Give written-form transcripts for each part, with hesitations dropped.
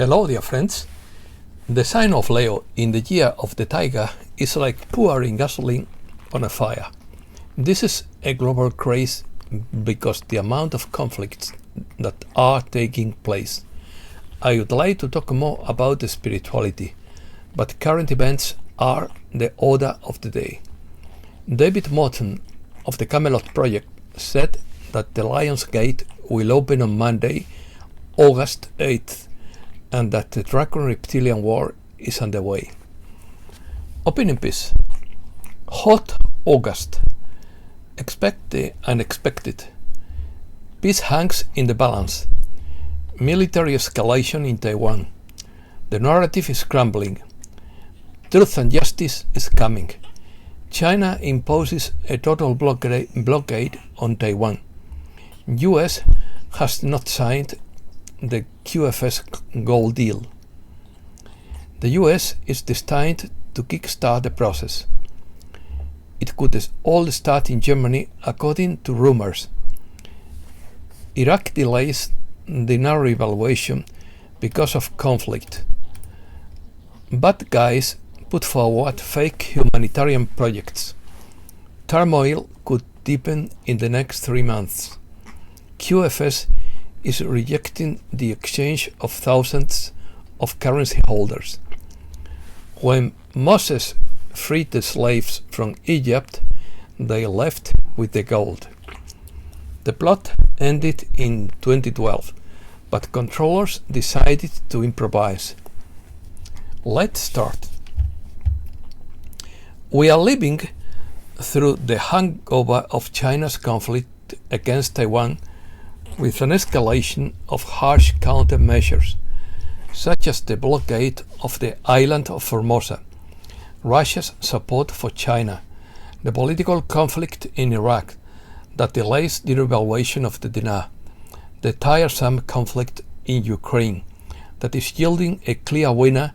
Hello, dear friends. The sign of Leo in the year of the tiger is like pouring gasoline on a fire. This is a global craze because the amount of conflicts that are taking place. I would like to talk more about the spirituality, but current events are the order of the day. David Morton of the Camelot Project said that the Lion's Gate will open on Monday, August 8th, and that the Dragon Reptilian War is underway. Opening piece. Hot August. Expect the unexpected. Peace hangs in the balance. Military escalation in Taiwan. The narrative is crumbling. Truth and justice is coming. China imposes a total blockade on Taiwan. US has not signed the QFS gold deal. The US is destined to kickstart the process. It could all start in Germany according to rumours. Iraq delays dinar revaluation because of conflict. Bad guys put forward fake humanitarian projects. Turmoil could deepen in the next 3 months. QFS is rejecting the exchange of thousands of currency holders. When Moses freed the slaves from Egypt, they left with the gold. The plot ended in 2012, but controllers decided to improvise. Let's start. We are living through the hangover of China's conflict against Taiwan, with an escalation of harsh countermeasures, such as the blockade of the island of Formosa, Russia's support for China, the political conflict in Iraq that delays the revaluation of the dinar, the tiresome conflict in Ukraine that is yielding a clear winner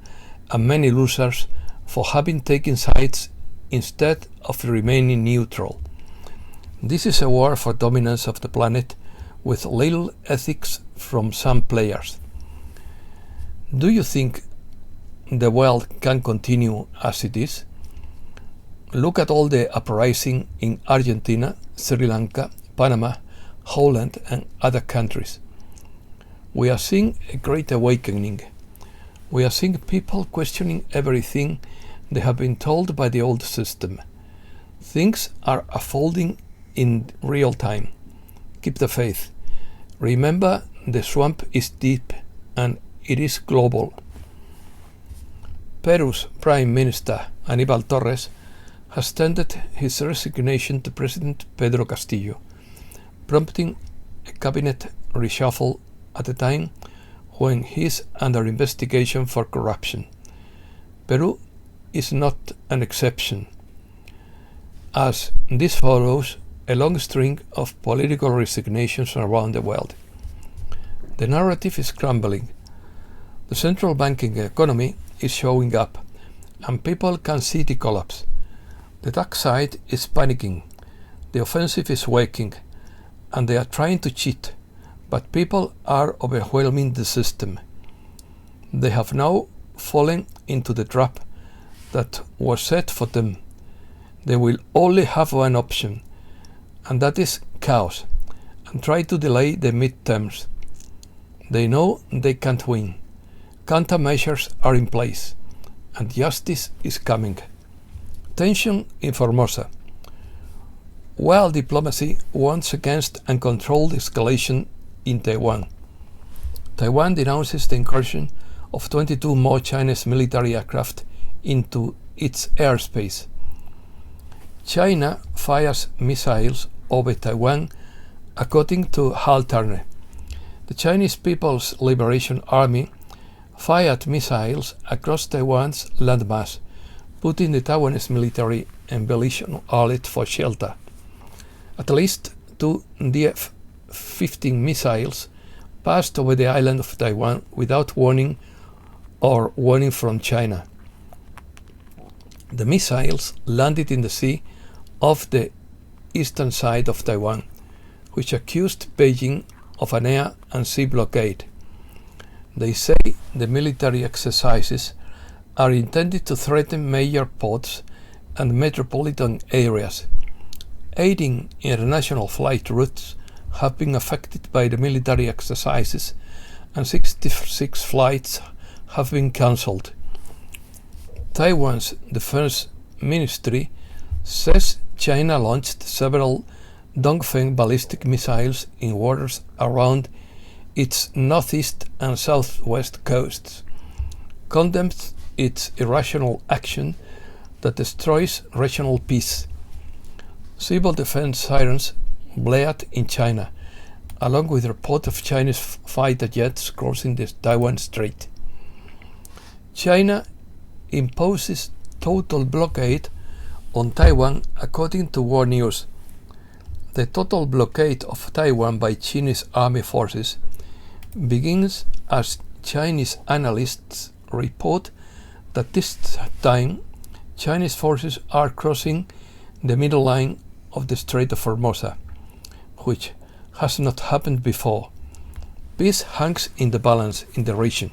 and many losers for having taken sides instead of remaining neutral. This is a war for dominance of the planet with little ethics from some players. Do you think the world can continue as it is? Look at all the uprising in Argentina, Sri Lanka, Panama, Holland and other countries. We are seeing a great awakening. We are seeing people questioning everything they have been told by the old system. Things are unfolding in real time. Keep the faith. Remember, the swamp is deep and it is global. Peru's Prime Minister Aníbal Torres has tendered his resignation to President Pedro Castillo, prompting a cabinet reshuffle at a time when he is under investigation for corruption. Peru is not an exception, as this follows a long string of political resignations around the world. The narrative is crumbling. The central banking economy is showing up, and people can see the collapse. The dark side is panicking, the offensive is waking, and they are trying to cheat, but people are overwhelming the system. They have now fallen into the trap that was set for them. They will only have one option, and that is chaos, and try to delay the midterms. They know they can't win. Countermeasures are in place, and justice is coming. Tension in Formosa. World diplomacy warns against uncontrolled escalation in Taiwan. Taiwan denounces the incursion of 22 more Chinese military aircraft into its airspace. China fires missiles over Taiwan, according to Hal Turner. The Chinese People's Liberation Army fired missiles across Taiwan's landmass, putting the Taiwanese military embellishment alert for shelter. At least 2 DF-15 missiles passed over the island of Taiwan without warning or warning from China. The missiles landed in the sea off the eastern side of Taiwan, which accused Beijing of an air and sea blockade. They say the military exercises are intended to threaten major ports and metropolitan areas. 18 international flight routes have been affected by the military exercises, and 66 flights have been cancelled. Taiwan's defense ministry says China launched several Dongfeng ballistic missiles in waters around its northeast and southwest coasts, condemns its irrational action that destroys regional peace. Civil defense sirens blared in China, along with report of Chinese fighter jets crossing the Taiwan Strait. China imposes total blockade on Taiwan according to War News. The total blockade of Taiwan by Chinese army forces begins as Chinese analysts report that this time Chinese forces are crossing the middle line of the Strait of Formosa, which has not happened before. Peace hangs in the balance in the region.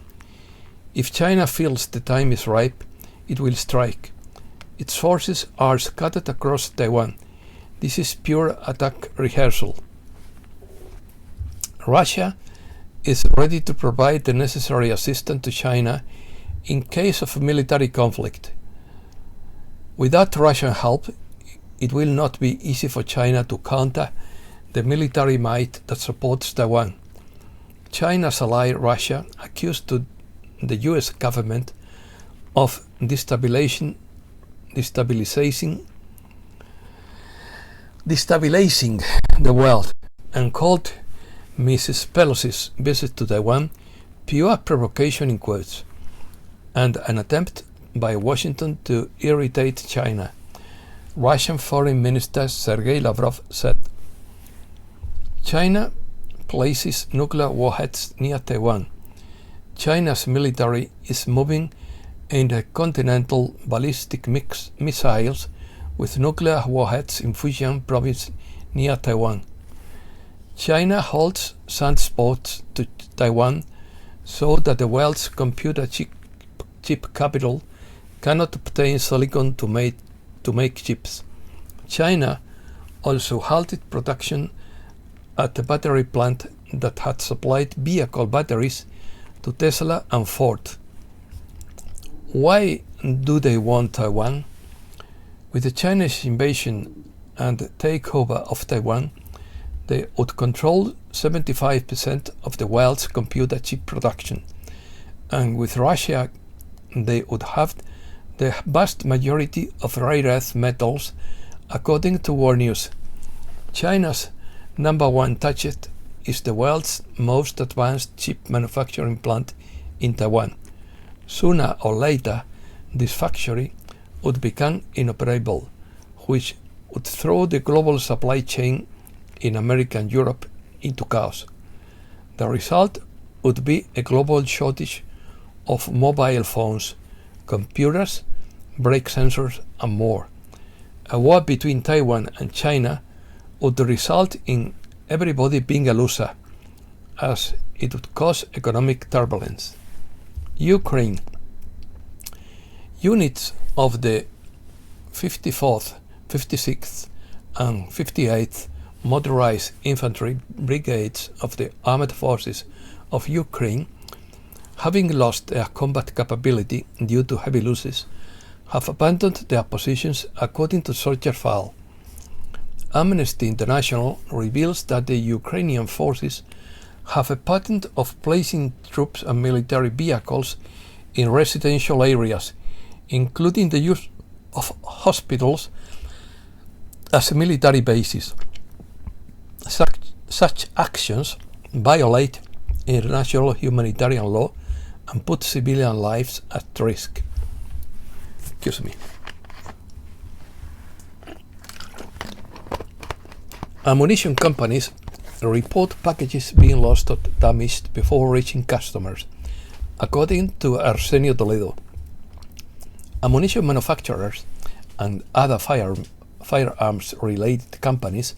If China feels the time is ripe, it will strike. Its forces are scattered across Taiwan. This is pure attack rehearsal. Russia is ready to provide the necessary assistance to China in case of military conflict. Without Russian help, it will not be easy for China to counter the military might that supports Taiwan. China's ally Russia accused the US government of destabilizing the world and called Mrs. Pelosi's visit to Taiwan pure provocation in quotes and an attempt by Washington to irritate China. Russian Foreign Minister Sergei Lavrov said, China places nuclear warheads near Taiwan. China's military is moving intercontinental ballistic missiles with nuclear warheads in Fujian province near Taiwan. China holds sunspots to Taiwan so that the world's computer chip capital cannot obtain silicon to make chips. China also halted production at the battery plant that had supplied vehicle batteries to Tesla and Ford. Why do they want Taiwan? With the Chinese invasion and takeover of Taiwan, they would control 75% of the world's computer chip production, and with Russia they would have the vast majority of rare earth metals, according to War News. China's number one target is the world's most advanced chip manufacturing plant in Taiwan. Sooner or later, this factory would become inoperable, which would throw the global supply chain in America and Europe into chaos. The result would be a global shortage of mobile phones, computers, brake sensors, and more. A war between Taiwan and China would result in everybody being a loser, as it would cause economic turbulence. Ukraine. Units of the 54th, 56th, and 58th Motorized Infantry Brigades of the Armed Forces of Ukraine, having lost their combat capability due to heavy losses, have abandoned their positions according to soldier file. Amnesty International reveals that the Ukrainian forces have a pattern of placing troops and military vehicles in residential areas, including the use of hospitals as military bases. Such actions violate international humanitarian law and put civilian lives at risk. Excuse me. Ammunition companies report packages being lost or damaged before reaching customers, according to Arsenio Toledo. Ammunition manufacturers and other firearms-related companies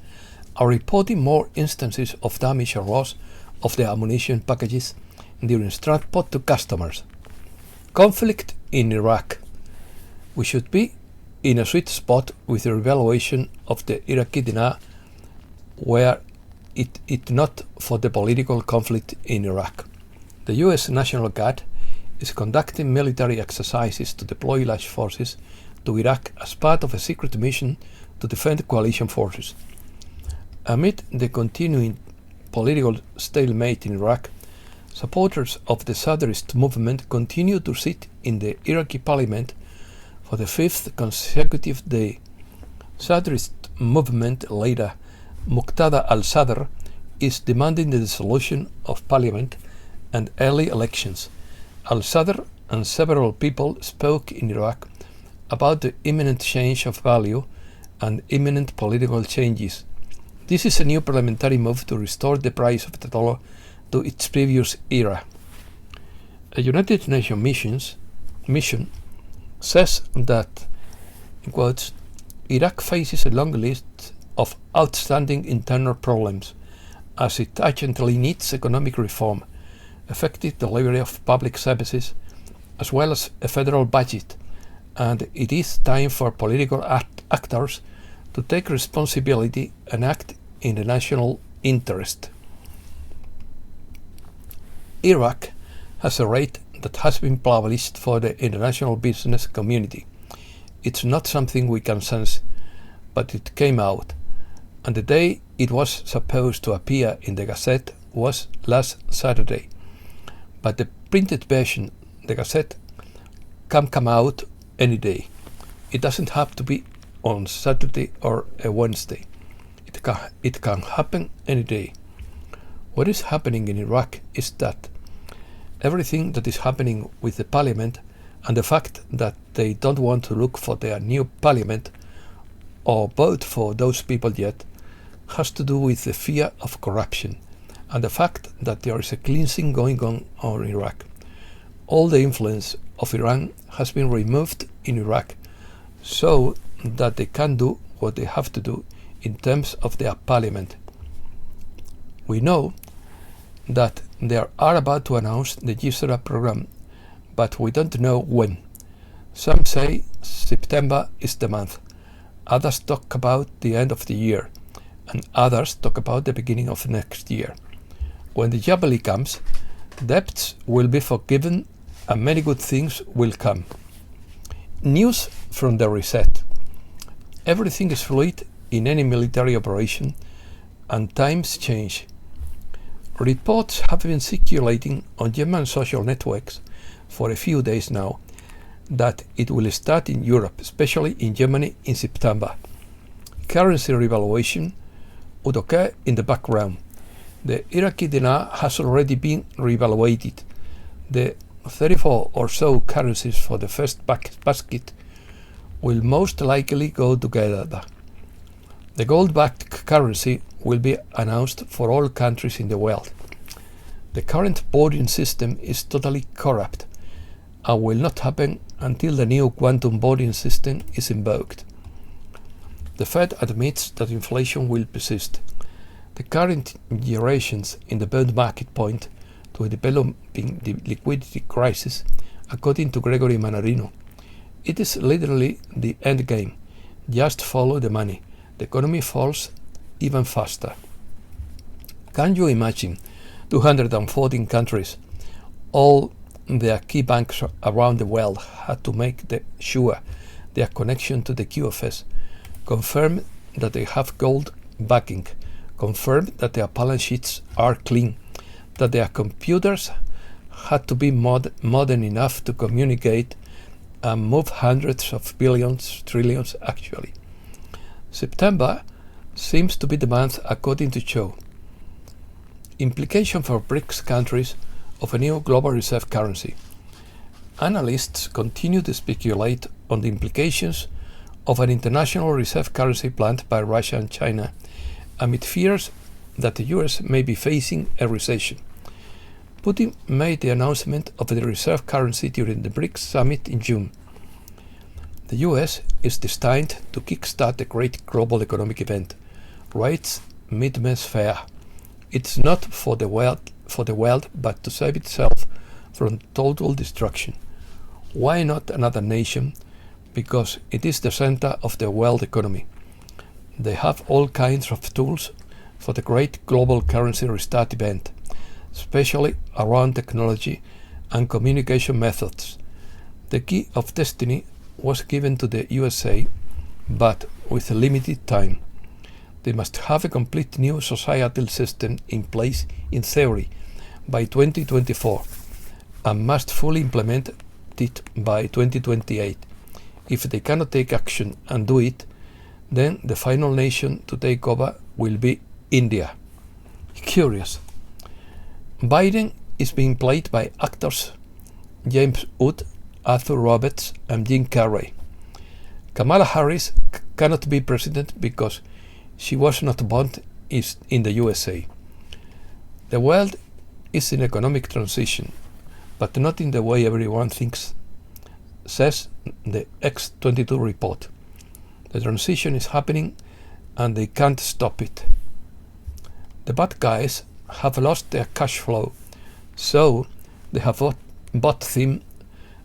are reporting more instances of damage or loss of their ammunition packages during transport to customers. Conflict in Iraq. We should be in a sweet spot with the revaluation of the Iraqi dinar, were it not for the political conflict in Iraq. The US National Guard is conducting military exercises to deploy large forces to Iraq as part of a secret mission to defend coalition forces. Amid the continuing political stalemate in Iraq, supporters of the Sadrist movement continue to sit in the Iraqi parliament for the fifth consecutive day. Sadrist movement leader Muqtada al-Sadr is demanding the dissolution of parliament and early elections. Al-Sadr and several people spoke in Iraq about the imminent change of value and imminent political changes. This is a new parliamentary move to restore the price of the dollar to its previous era. A United Nations mission says that, in quotes, Iraq faces a long list of outstanding internal problems as it urgently needs economic reform, effective delivery of public services, as well as a federal budget, and it is time for political actors to take responsibility and act in the national interest. Iraq has a rate that has been published for the international business community. It's not something we can sense, but it came out, and the day it was supposed to appear in the Gazette was last Saturday. But the printed version, the Gazette, can come out any day. It doesn't have to be on Saturday or a Wednesday. It can happen any day. What is happening in Iraq is that everything that is happening with the parliament and the fact that they don't want to look for their new parliament or vote for those people yet has to do with the fear of corruption and the fact that there is a cleansing going on in Iraq. All the influence of Iran has been removed in Iraq so that they can do what they have to do in terms of their parliament. We know that they are about to announce the Gisra program, but we don't know when. Some say September is the month, others talk about the end of the year, and others talk about the beginning of next year. When the Jubilee comes, debts will be forgiven and many good things will come. News from the reset. Everything is fluid in any military operation, and times change. Reports have been circulating on German social networks for a few days now that it will start in Europe, especially in Germany, in September. Currency revaluation would occur in the background. The Iraqi dinar has already been revaluated. The 34 or so currencies for the first basket will most likely go together. The gold-backed currency will be announced for all countries in the world. The current boarding system is totally corrupt and will not happen until the new quantum boarding system is invoked. The Fed admits that inflation will persist. The current gyrations in the bond market point to a developing liquidity crisis, according to Gregory Mannarino. It is literally the end game. Just follow the money. The economy falls even faster. Can you imagine 214 countries, all their key banks around the world had to make sure their connection to the QFS, confirm that they have gold backing, confirm that their balance sheets are clean, that their computers had to be modern enough to communicate and move hundreds of billions, trillions actually. September seems to be the month according to Cho. Implication for BRICS countries of a new global reserve currency. Analysts continue to speculate on the implications of an international reserve currency planned by Russia and China amid fears that the US may be facing a recession. Putin made the announcement of the reserve currency during the BRICS summit in June. The US is destined to kickstart a great global economic event, writes Midmes Fair. It's not for the world, but to save itself from total destruction. Why not another nation? Because it is the center of the world economy. They have all kinds of tools for the great global currency restart event, especially around technology and communication methods. The key of destiny was given to the USA, but with a limited time. They must have a complete new societal system in place in theory by 2024 and must fully implement it by 2028. If they cannot take action and do it, then the final nation to take over will be India. Curious. Biden is being played by actors James Wood, Arthur Roberts, and Jim Carrey. Kamala Harris cannot be president because she was not born in the USA. The world is in economic transition, but not in the way everyone thinks, says the X22 report. The transition is happening and they can't stop it. The bad guys have lost their cash flow, so they have bought them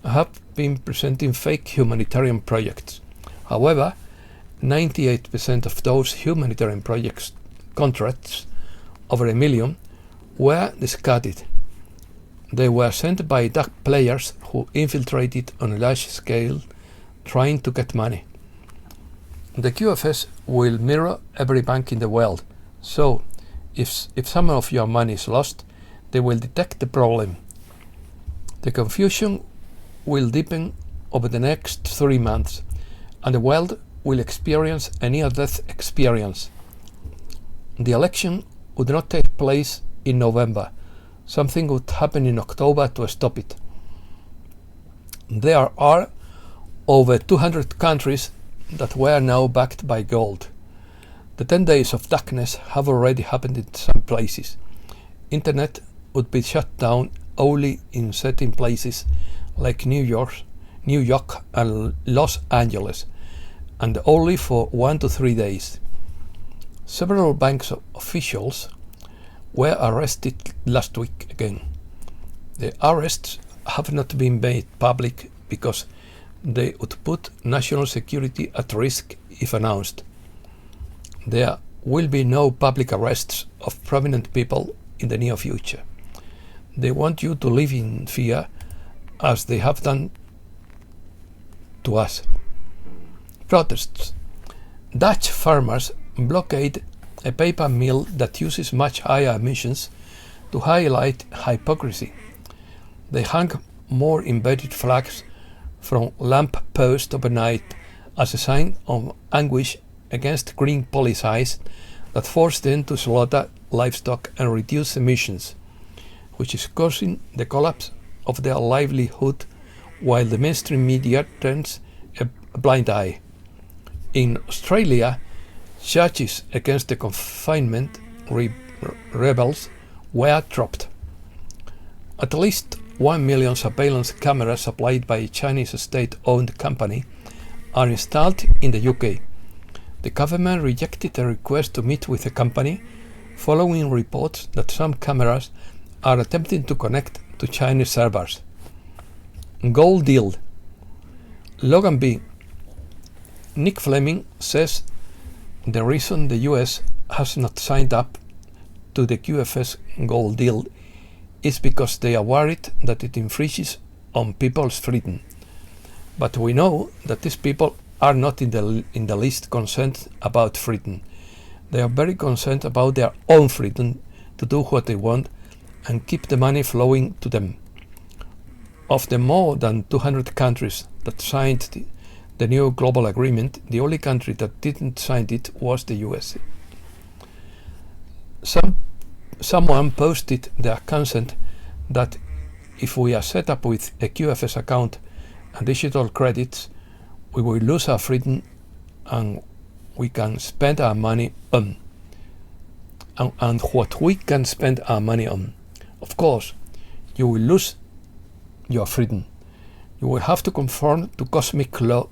and have been presenting fake humanitarian projects. However, 98% of those humanitarian projects contracts, over 1 million, were discarded. They were sent by dark players who infiltrated on a large scale trying to get money. The QFS will mirror every bank in the world, so if some of your money is lost, they will detect the problem. The confusion will deepen over the next 3 months, and the world will experience a near-death experience. The election would not take place in November. Something would happen in October to stop it. There are over 200 countries that were now backed by gold. The 10 days of darkness have already happened in some places. Internet would be shut down only in certain places like New York and Los Angeles, and only for 1 to 3 days. Several bank officials were arrested last week again. The arrests have not been made public because they would put national security at risk if announced. There will be no public arrests of prominent people in the near future. They want you to live in fear as they have done to us. Protests. Dutch farmers blockade a paper mill that uses much higher emissions to highlight hypocrisy. They hang more embedded flags from lamp posts overnight as a sign of anguish against green policies that force them to slaughter livestock and reduce emissions, which is causing the collapse of their livelihood while the mainstream media turns a blind eye. In Australia, charges against the confinement rebels were dropped. At least 1 million surveillance cameras supplied by a Chinese state-owned company are installed in the UK. The government rejected a request to meet with the company following reports that some cameras are attempting to connect to Chinese servers. Gold deal. Logan B. Nick Fleming says the reason the US has not signed up to the QFS gold deal is because they are worried that it infringes on people's freedom. But we know that these people are not in the least concerned about freedom. They are very concerned about their own freedom to do what they want and keep the money flowing to them. Of the more than 200 countries that signed the new global agreement, the only country that didn't sign it was the USA. Someone posted their consent that if we are set up with a QFS account and digital credits, we will lose our freedom and we can spend our money on. And what we can spend our money on. Of course, you will lose your freedom. You will have to conform to cosmic law,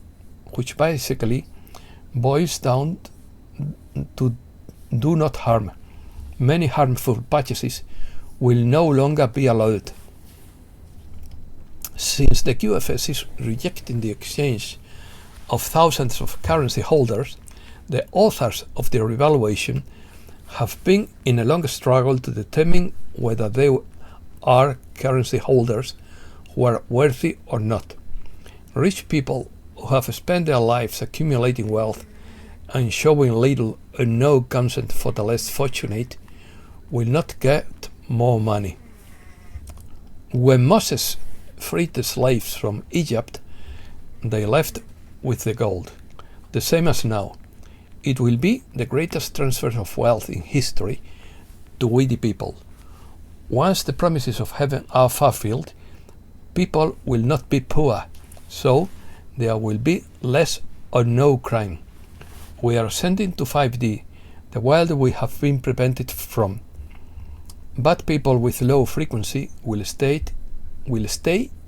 which basically boils down to do not harm. many harmful purchases will no longer be allowed. Since the QFS is rejecting the exchange of thousands of currency holders, the authors of the revaluation have been in a long struggle to determine whether they are currency holders who are worthy or not. Rich people who have spent their lives accumulating wealth and showing little or no concern for the less fortunate will not get more money. When Moses freed the slaves from Egypt, they left with the gold. The same as now. It will be the greatest transfer of wealth in history to wealthy people. Once the promises of heaven are fulfilled, people will not be poor, so there will be less or no crime. We are ascending to 5D, the world we have been prevented from. But people with low frequency will stay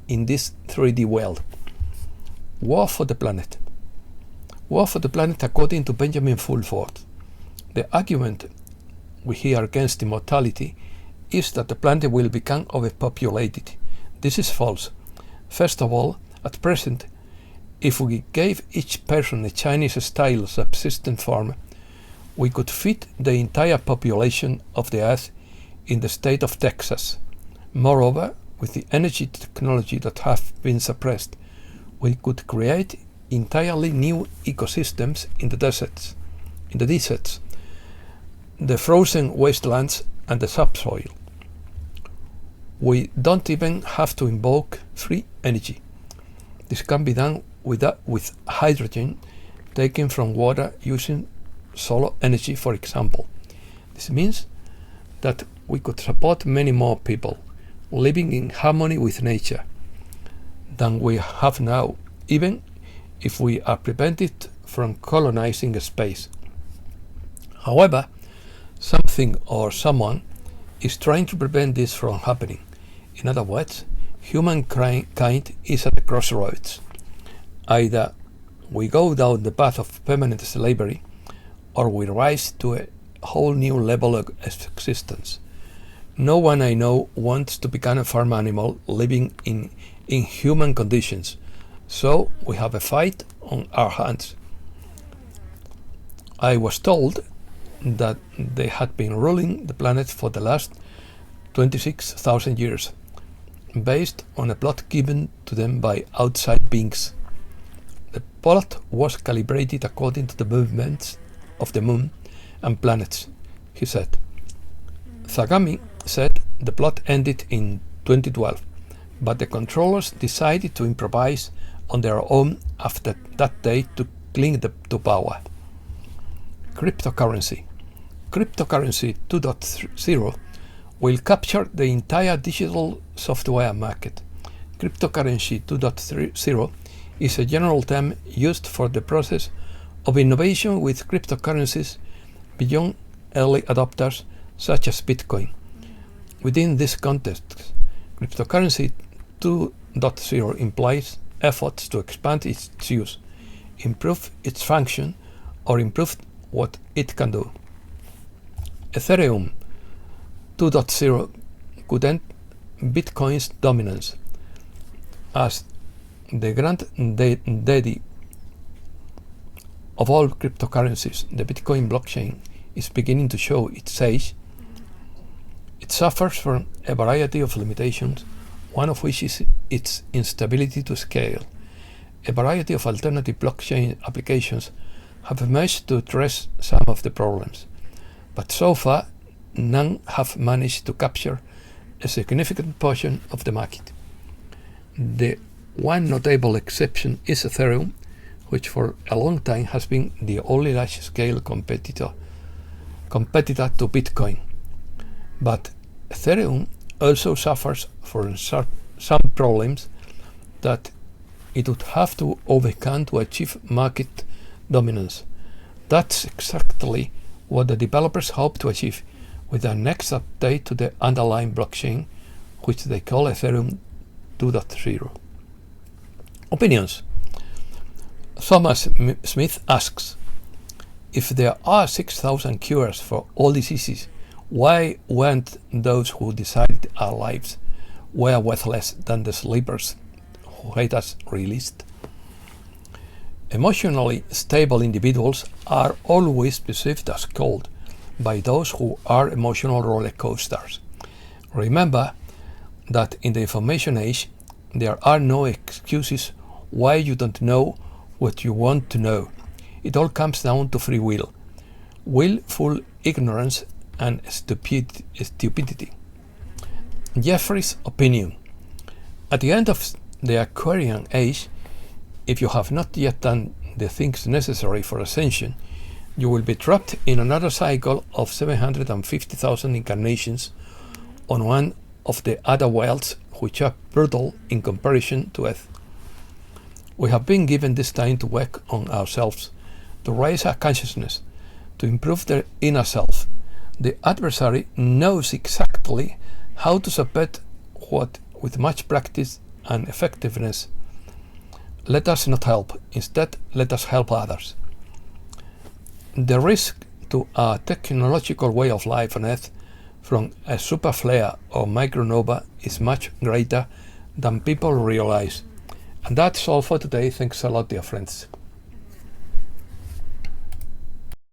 in this 3D world. War for the planet. War for the planet according to Benjamin Fulford. The argument we hear against immortality is that the planet will become overpopulated. This is false. First of all, at present, if we gave each person a Chinese-style subsistence farm, we could feed the entire population of the Earth in the state of Texas. Moreover, with the energy technology that have been suppressed, we could create entirely new ecosystems in the deserts, the frozen wastelands and the subsoil. We don't even have to invoke free energy. This can be done with hydrogen taken from water using solar energy, for example. This means that we could support many more people living in harmony with nature than we have now, even if we are prevented from colonizing space. However, something or someone is trying to prevent this from happening. In other words, humankind is at the crossroads. Either we go down the path of permanent slavery, or we rise to a whole new level of existence. No one I know wants to become a farm animal living in inhuman conditions, so we have a fight on our hands. I was told that they had been ruling the planet for the last 26,000 years, based on a plot given to them by outside beings. The plot was calibrated according to the movements of the moon and planets, he said. Zagami said the plot ended in 2012, but the controllers decided to improvise on their own after that day to cling to power. Cryptocurrency. Cryptocurrency 2.0 will capture the entire digital software market. Cryptocurrency 2.0 is a general term used for the process of innovation with cryptocurrencies beyond early adopters such as Bitcoin. Within this context, cryptocurrency 2.0 implies efforts to expand its use, improve its function, or improve what it can do. Ethereum 2.0 could end Bitcoin's dominance as the granddaddy of all cryptocurrencies. The Bitcoin blockchain is beginning to show its age. It suffers from a variety of limitations, one of which is its instability to scale. A variety of alternative blockchain applications have emerged to address some of the problems, but so far none have managed to capture a significant portion of the market. The one notable exception is Ethereum, which for a long time has been the only large-scale competitor to Bitcoin. But Ethereum also suffers from some problems that it would have to overcome to achieve market dominance. That's exactly what the developers hope to achieve with their next update to the underlying blockchain, which they call Ethereum 2.0. Opinions. Thomas Smith asks, if there are 6,000 cures for all diseases, Why weren't those who decided our lives were worthless than the sleepers who hate us released? Emotionally stable individuals are always perceived as cold by those who are emotional roller coasters. Remember that in the information age, there are no excuses why you don't know what you want to know. It all comes down to free will, willful ignorance, and stupidity. Jeffrey's opinion. At the end of the Aquarian age, if you have not yet done the things necessary for ascension, you will be trapped in another cycle of 750,000 incarnations on one of the other worlds, which are brutal in comparison to Earth. We have been given this time to work on ourselves, to raise our consciousness, to improve the inner self. The adversary knows exactly how to subvert what with much practice and effectiveness. Let us not help. Instead, let us help others. The risk to our technological way of life on Earth from a super flare or micronova is much greater than people realize. And that's all for today. Thanks a lot, dear friends.